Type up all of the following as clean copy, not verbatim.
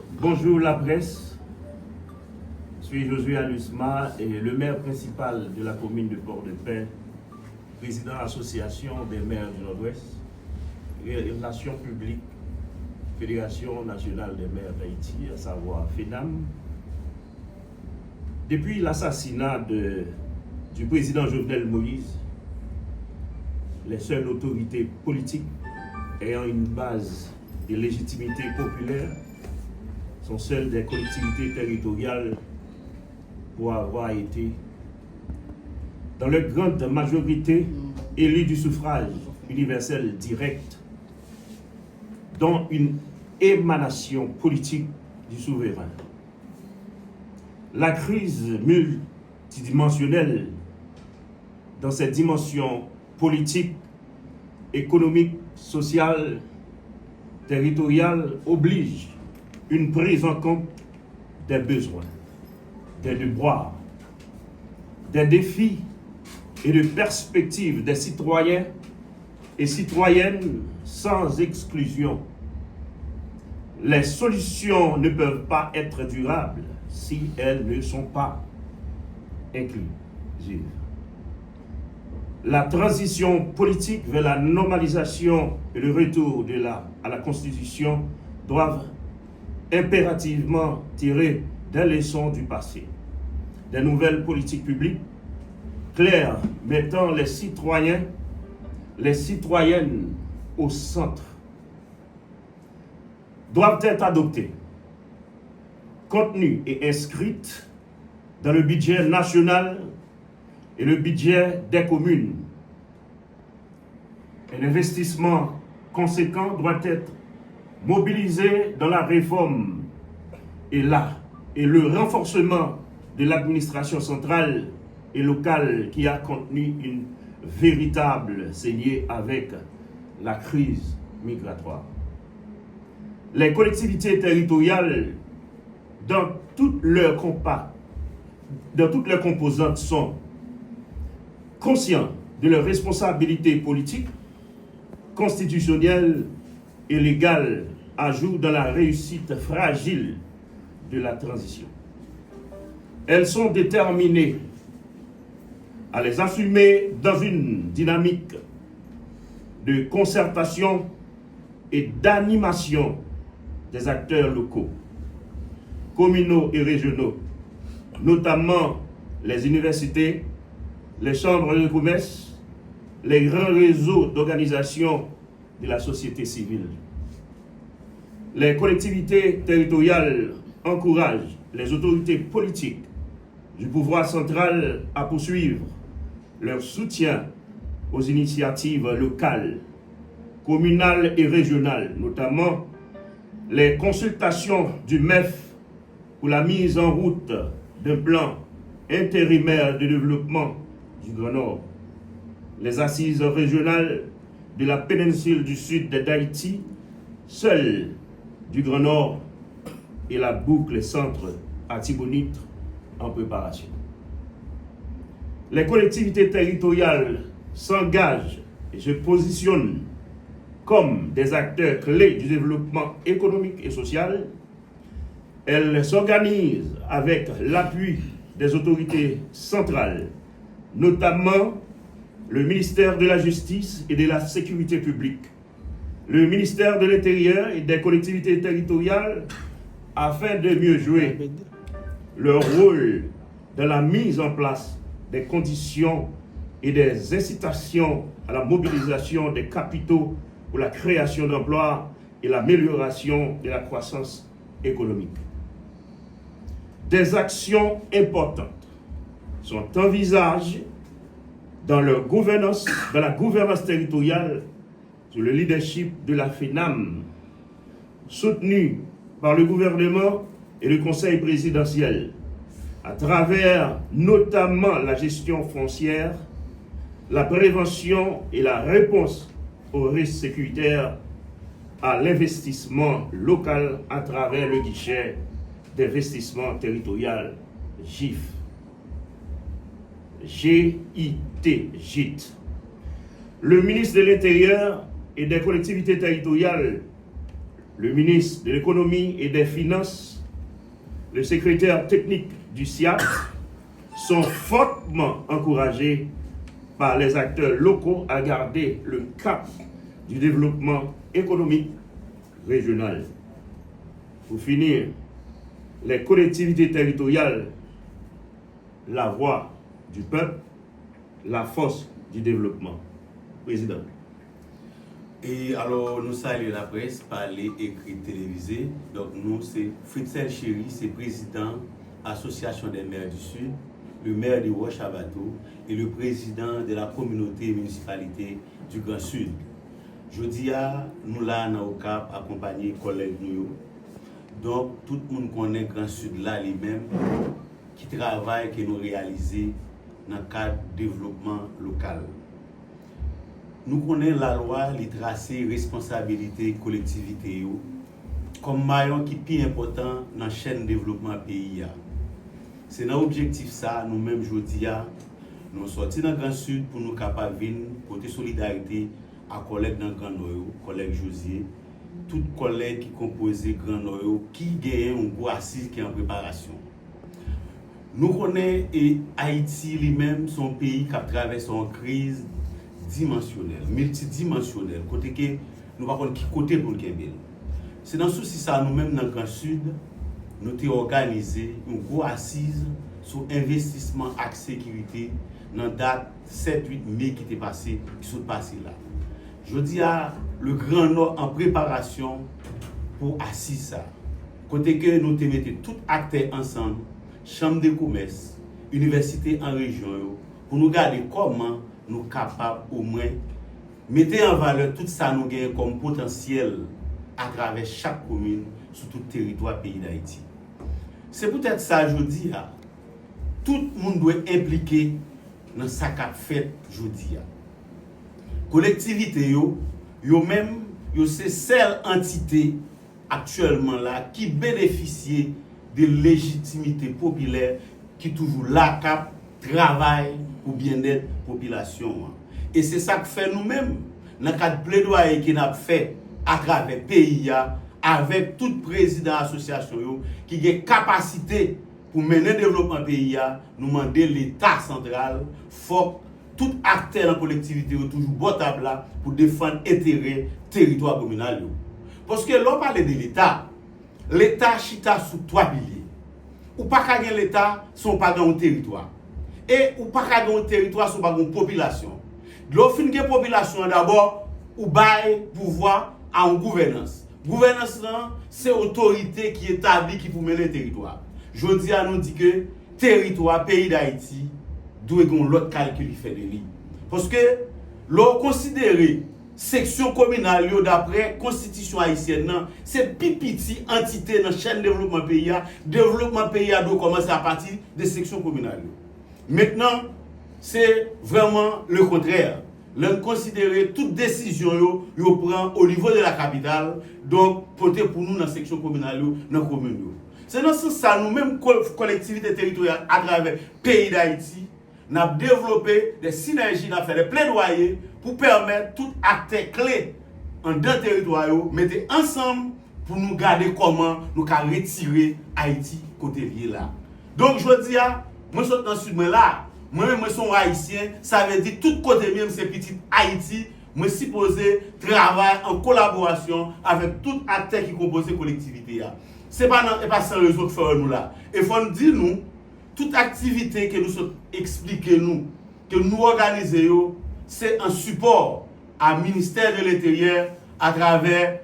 Bonjour la presse, je suis Josué Alusma et le maire principal de la commune de Port-de-Paix, président de l'association des maires du Nord-Ouest, Relations publiques, Fédération nationale des maires d'Haïti, à savoir FENAM. Depuis l'assassinat du président Jovenel Moïse, les seules autorités politiques ayant une base de légitimité populaire sont celles des collectivités territoriales pour avoir été, dans leur grande majorité, élues du suffrage universel direct, dont une émanation politique du souverain. La crise multidimensionnelle dans ses dimensions politiques, économiques, sociales, territoriales oblige une prise en compte des besoins, des devoirs, des défis et de perspectives des citoyens et citoyennes sans exclusion. Les solutions ne peuvent pas être durables si elles ne sont pas inclusives. La transition politique vers la normalisation et le retour à la Constitution doivent impérativement tirer des leçons du passé, des nouvelles politiques publiques claires mettant les citoyens, les citoyennes au centre, doivent être adoptées, contenues et inscrites dans le budget national et le budget des communes. Un investissement conséquent doit être mobilisé dans la réforme et le renforcement de l'administration centrale et locale qui a contenu une véritable saignée avec la crise migratoire. Les collectivités territoriales, dans toutes leurs composantes, sont conscients de leurs responsabilités politiques, constitutionnelles et légales à jouer dans la réussite fragile de la transition. Elles sont déterminées à les assumer dans une dynamique de concertation et d'animation des acteurs locaux, communaux et régionaux, notamment les universités, les chambres de commerce, les grands réseaux d'organisations de la société civile. Les collectivités territoriales encouragent les autorités politiques du pouvoir central à poursuivre leur soutien aux initiatives locales, communales et régionales, notamment les consultations du MEF pour la mise en route d'un plan intérimaire de développement du Grand Nord, les assises régionales de la péninsule du sud d'Haïti, celles du Grand Nord et la boucle centre Artibonite en préparation. Les collectivités territoriales s'engagent et se positionnent comme des acteurs clés du développement économique et social. Elles s'organisent avec l'appui des autorités centrales, notamment le ministère de la Justice et de la Sécurité publique, le ministère de l'Intérieur et des collectivités territoriales, afin de mieux jouer leur rôle dans la mise en place des conditions et des incitations à la mobilisation des capitaux pour la création d'emplois et l'amélioration de la croissance économique. Des actions importantes sont envisagées dans la gouvernance territoriale sous le leadership de la FENAM, soutenue par le gouvernement et le conseil présidentiel, à travers notamment la gestion foncière, la prévention et la réponse aux risques sécuritaires, à l'investissement local à travers le guichet d'investissement territorial GIF. GIT. Le ministre de l'Intérieur et des collectivités territoriales le ministre de l'économie et des finances, le secrétaire technique du SIAT sont fortement encouragés par les acteurs locaux à garder le cap du développement économique régional. Pour finir, les collectivités territoriales, la voix du peuple, la force du développement. Président. Et alors, nous saluons la presse, parler, écrit, télévisé. Donc, nous, c'est Fritzel Chéri, c'est président Association des maires du Sud, le maire de Roche-Abateau et le président de la communauté municipalité du Grand Sud. Jeudi, nous là, dans le Cap, accompagner collègues nous. Donc, tout le monde connaît le Grand Sud là, lui-même, qui travaille, qui nous réalisons dans le cadre du développement local. Nous connaissons la loi, les tracés, responsabilité, collectivité, comme maillon qui est plus important dans la chaîne de développement pays. C'est dans l'objectif ça, nous-mêmes, aujourd'hui, nous sortis dans le Grand Sud pour nous capables de porter solidarité à collègues dans le Grand Nord, collègues Josier, tous collègues qui composent le Grand Nord, qui gagnent un gros assise qui est en préparation. Nous connaissons Haïti lui-même, son pays qui a traversé une crise dimensionnelle, multidimensionnelle, côté que nous ne savons pas qui côté pour le Kembel. C'est dans ce souci ça, nous-mêmes dans le Grand Sud, nous avons organisé une grosse assise sur investissement et sécurité dans la date 7-8 mai qui était passé, qui sont passés là. Je dis à le Grand Nord en préparation pour assise ça. Côté que nous te mettons tous acteurs ensemble, chambre de commerce, université en région, pour nous garder comment nous sommes capables au moins mettre en valeur tout ça nous gagnons comme potentiel à travers chaque commune sur tout le territoire pays d'Haïti. C'est peut-être ça je dis tout le monde doit impliquer dans ça qu'a fait aujourd'hui. Collectivité yo même c'est celle entité actuellement là qui bénéficie de légitimité populaire qui toujours là cap travail pour bien-être population. Et c'est ça que fait nous-mêmes dans le cadre de plaidoyer qui n'a fait à travers le pays avec tout président association qui a capacité pour mener le développement pays, nous demander l'État central, faut tout acteur dans la collectivité toujours botable là pour défendre l'intérêt territoire communal. Parce que l'on parle de l'État, l'État chita sous trois piliers. Ou pas gagner l'État sans pas gagner un territoire. Et ou pas gagner un territoire sans pas gagner une population. L'on fin que population d'abord ou bail pouvoir à une gouvernance. Gouvernance c'est autorité qui établit qui pour mener le territoire. Je dis à nous dit que territoire pays d'Haïti doit avoir l'autre calcul qui fait de lui. Parce que l'on considère section communale d'après constitution haïtienne c'est pipiti entité dans chaîne développement pays doit commencer à partir des sections communales. Maintenant c'est vraiment le contraire. L'on considère toute décision yo prend au niveau de la capitale donc porter pour nous dans section communale dans commune. C'est dans ce sens ça nous-mêmes collectivités territoriales à travers le pays d'Haïti nous avons développé des synergies, nous avons fait des plaidoyers pour permettre tout acteur clé en deux territoires mettre ensemble pour nous garder comment nous allons retirer Haïti côté lié là. Donc je dis moi je suis dans le sud là, moi-même je suis haïtien, ça veut dire tout côté même c'est petit Haïti, moi supposé travailler en collaboration avec tout acteur qui compose la collectivité. C'est pas sans raison que faire nous là. Et faut nous dire nous toute activité que nous sommes expliquer nous que nous organisons c'est un support à ministère de l'Intérieur à travers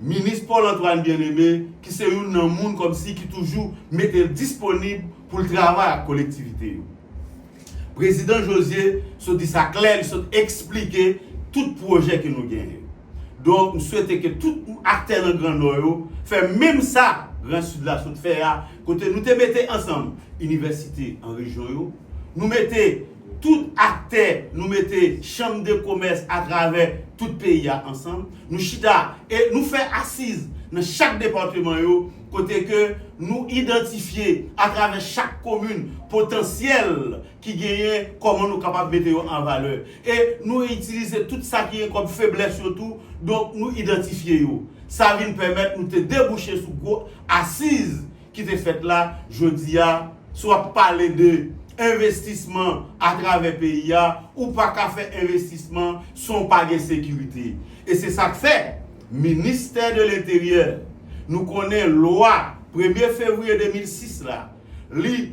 ministre Paul-Antoine Bien-Aimé qui c'est un monde comme si qui toujours mettait disponible pour le travail à la collectivité. Président Josier se dit ça clair, il se expliquer tout projet que nous gagnons. Donc nous souhaitons que tout acteur dans le Grand Nord fait même ça Grand Sud là sont fait côté nous te mettez ensemble université en région nous mettez tout acteur nous mettez chambre de commerce à travers tout le pays ensemble nous chita et nous fait assise dans chaque département côté que nous identifier à travers chaque commune potentiel qui gagne comment nous capable mettre en valeur et nous utiliser tout ça qui est comme faiblesse surtout donc nous identifier ça vient permettre nous de déboucher sur gros assises qui te fait là, je dis soit parler de investissement à travers le pays ou pas qu'à faire investissement sans pas de sécurité. Et c'est ça que fait ministère de l'Intérieur. Nous connaissons loi 1er février 2006 là. Il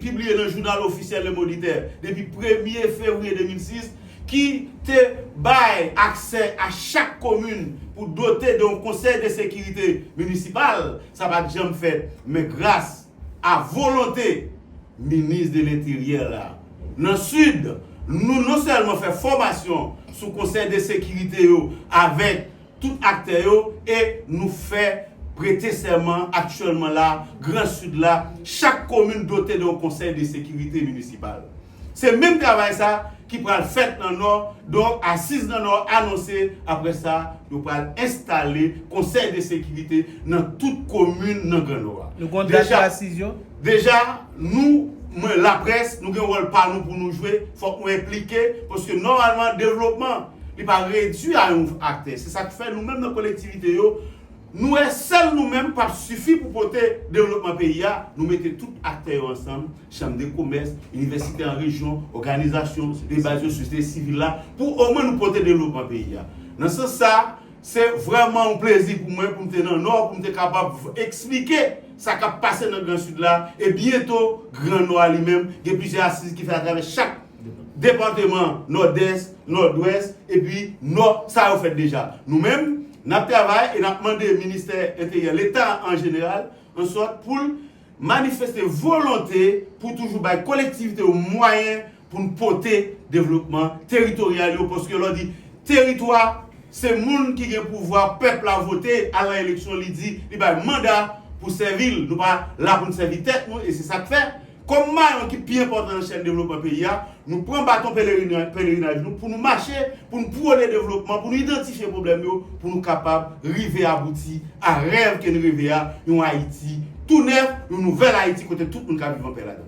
publié dans le journal officiel Le Moniteur depuis 1er février 2006 qui te baille accès à chaque commune pour doter d'un conseil de sécurité municipale. Ça va jamais fait, mais grâce à volonté ministre de l'Intérieur là. Dans le sud, nous non seulement fait formation sous conseil de sécurité avec tout acteur et nous fait prêter serment actuellement là, Grand Sud là, chaque commune dotée d'un conseil de sécurité municipale. C'est le même travail ça qui pourra le faire dans le Nord, donc assise dans le Nord, annoncé, après ça, nous pourrons installer conseil de sécurité dans toute commune dans le Grand Nord. Nous comptons déjà, nous, la presse, nous avons un rôle par nous pour nous jouer, il faut nous impliquer, parce que normalement, le développement n'est pas réduit à un acteur. C'est ça que fait nous-mêmes dans la collectivité. Nous seuls nous-mêmes pas suffit pour porter développement pays. Nous mettons tous les acteurs ensemble, chambre de commerce, université en région, organisation, des bases de société civile là, pour au moins nous porter développement pays. Dans ce sens, ça, c'est vraiment un plaisir pour moi, pour me tenir dans le Nord, pour me être capable d'expliquer ce qui a passé dans le Grand Sud là. Et bientôt, Grand Nord lui-même, il y a plusieurs assises qui fait à travers chaque département nord-est, nord-ouest, et puis nord, ça a fait déjà. Nous-mêmes, nous travaillons et nous demandé au ministère intérieur, l'État en général, en sorte pour manifester volonté pour toujours la collectivité aux moyens pour nous porter développement territorial. Parce que l'on dit territoire, c'est le monde qui a le pouvoir, peuple à voter à l'élection, il dit, il a un mandat pour servir, nous pas là pour nous servir tête, et c'est ça que fait. Comme maillon qui est plus important dans la chaîne de développement pays, nous prenons bâton pèlerinage pour nous marcher, pour nous prôner le développement, pour nous identifier les problèmes, pour nous capables d'arriver à aboutir à rêve que nous rêvons à Haïti tout neuf, une nouvelle Haïti côté tout le monde qui vit en paix là-dedans.